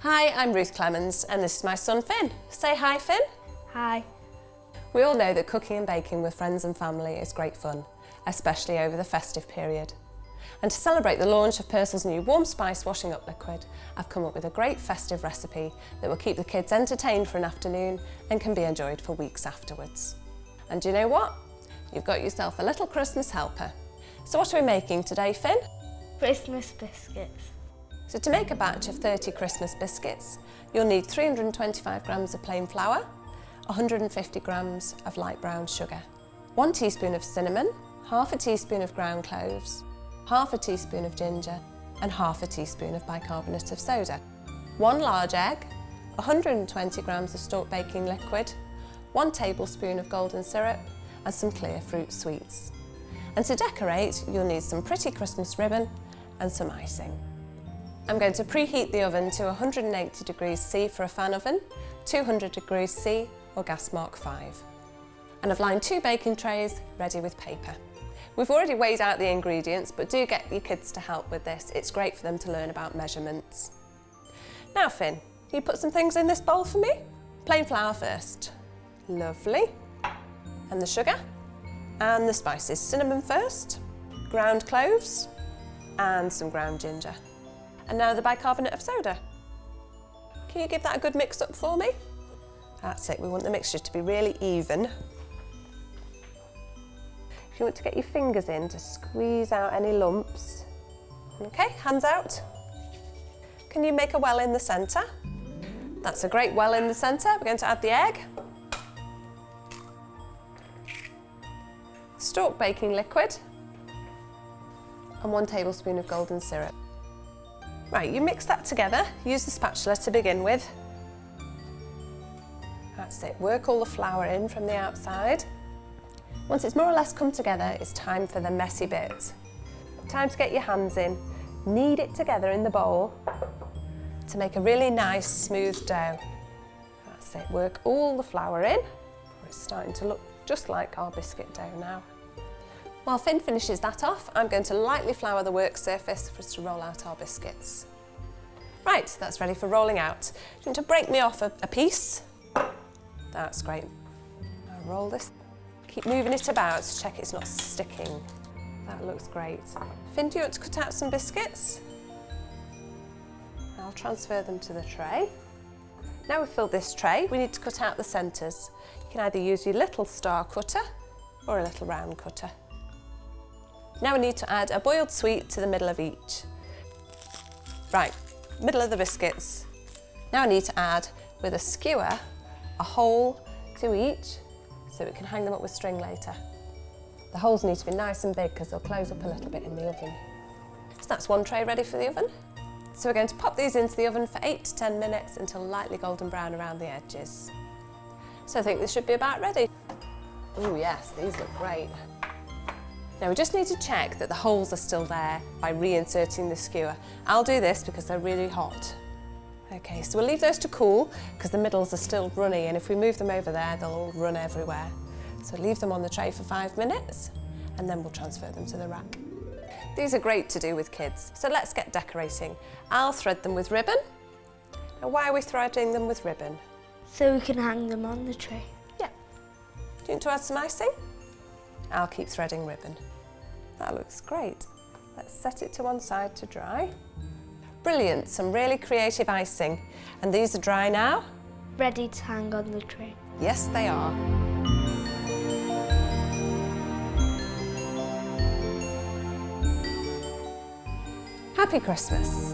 Hi, I'm Ruth Clemens and this is my son Finn. Say hi, Finn. Hi. We all know that cooking and baking with friends and family is great fun, especially over the festive period. And to celebrate the launch of Persil's new warm spice washing up liquid, I've come up with a great festive recipe that will keep the kids entertained for an afternoon and can be enjoyed for weeks afterwards. And do you know what? You've got yourself a little Christmas helper. So what are we making today, Finn? Christmas biscuits. So to make a batch of 30 Christmas biscuits, you'll need 325 grams of plain flour, 150 grams of light brown sugar, 1 teaspoon of cinnamon, half a teaspoon of ground cloves, half a teaspoon of ginger, and half a teaspoon of bicarbonate of soda, 1 large egg, 120 grams of stalk baking liquid, 1 tablespoon of golden syrup, and some clear fruit sweets. And to decorate, you'll need some pretty Christmas ribbon and some icing. I'm going to preheat the oven to 180 degrees C for a fan oven, 200 degrees C or gas mark 5. And I've lined 2 baking trays ready with paper. We've already weighed out the ingredients, but do get your kids to help with this. It's great for them to learn about measurements. Now Finn, can you put some things in this bowl for me? Plain flour first. Lovely. And the sugar. And the spices. Cinnamon first, ground cloves, and some ground ginger. And now the bicarbonate of soda. Can you give that a good mix up for me? That's it, we want the mixture to be really even. If you want to get your fingers in to squeeze out any lumps. Okay, hands out. Can you make a well in the centre? That's a great well in the centre. We're going to add the egg. Stalk baking liquid. And 1 tablespoon of golden syrup. Right, you mix that together. Use the spatula to begin with. That's it, work all the flour in from the outside. Once it's more or less come together, it's time for the messy bit. Time to get your hands in, knead it together in the bowl to make a really nice smooth dough. That's it, work all the flour in. It's starting to look just like our biscuit dough now. While Finn finishes that off, I'm going to lightly flour the work surface for us to roll out our biscuits. Right, that's ready for rolling out. Do you want to break me off a piece? That's great. I'll roll this. Keep moving it about to check it's not sticking. That looks great. Finn, do you want to cut out some biscuits? I'll transfer them to the tray. Now we've filled this tray, we need to cut out the centres. You can either use your little star cutter or a little round cutter. Now we need to add a boiled sweet to the middle of each. Right, middle of the biscuits. Now I need to add, with a skewer, a hole to each so we can hang them up with string later. The holes need to be nice and big because they'll close up a little bit in the oven. So that's 1 tray ready for the oven. So we're going to pop these into the oven for 8 to 10 minutes until lightly golden brown around the edges. So I think this should be about ready. Oh yes, these look great. Now we just need to check that the holes are still there by reinserting the skewer. I'll do this because they're really hot. Okay, so we'll leave those to cool because the middles are still runny, and if we move them over there, they'll all run everywhere. So leave them on the tray for 5 minutes and then we'll transfer them to the rack. These are great to do with kids, so let's get decorating. I'll thread them with ribbon. Now why are we threading them with ribbon? So we can hang them on the tray. Yeah. Do you want to add some icing? I'll keep threading ribbon. That looks great. Let's set it to one side to dry. Brilliant, some really creative icing. And these are dry now? Ready to hang on the tray. Yes, they are. Happy Christmas.